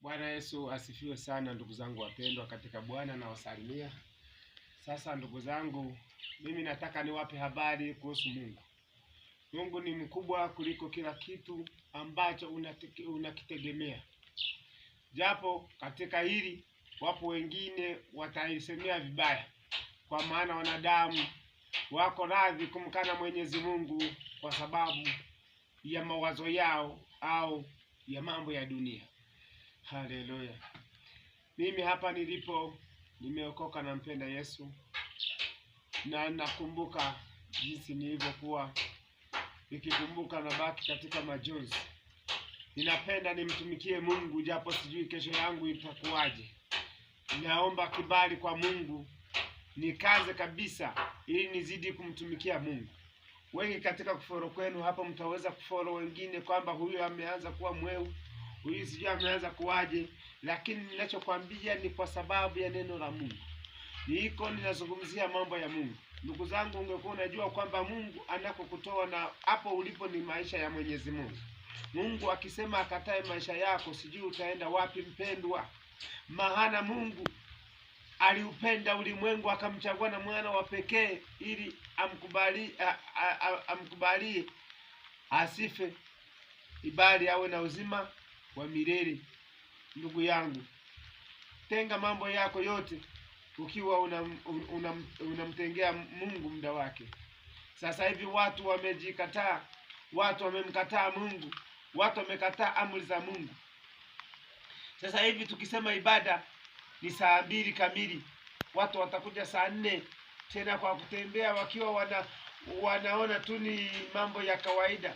Bwana Yesu asifiwe sana, ndugu zangu wapendwa katika Bwana, na wasalimia. Sasa ndugu zangu, mimi nataka niwape habari kuhusu Mungu. Mungu ni mkubwa kuliko kila kitu ambacho unakitegemea. Japo katika hili wapo wengine wataisemea vibaya, kwa maana wanadamu wako radhi kumkana Mwenyezi Mungu kwa sababu ya mawazo yao au ya mambo ya dunia. Haleluya. Mimi hapa nilipo nimeokoka, nampenda Yesu, na nakumbuka jinsi nilivyokuwa nikikumbuka na baki katika majonzi. Ninapenda nimtumikie Mungu japo sijui kesho yangu itakuwaje. Naomba kibali kwa Mungu nikaze kabisa ili nizidi kumtumikia Mungu. Wengi katika kuforo kwenu hapa mtaweza kuforo wengine kwamba huyu ameanza kuwa mweu, huyu sijui ameanza kuwaje, lakini ninachokwambia ni kwa sababu ya neno la Mungu. Niko ninazungumzia mambo ya Mungu. Ndugu zangu, ungekuwa unajua kwamba Mungu anakokutoa na hapo ulipo ni maisha ya Mwenyezi Mungu. Mungu akisema akatae maisha yako, sijui utaenda wapi mpendwa. Maana Mungu aliupenda ulimwengu akamchagua na mwana wa pekee ili amkubalie asife, ibali awe na uzima wa milele. Ndugu yangu, tenga mambo yako yote ukiwa unamtengea Mungu muda wake. Sasa hivi watu wamejikataa, watu wamemkataa Mungu, watu wamekataa amri za Mungu. Sasa hivi tukisema ibada ni saa 2 kamili, watu watakuja saa 4 tena kwa kutembea wakiwa wanaona tu ni mambo ya kawaida.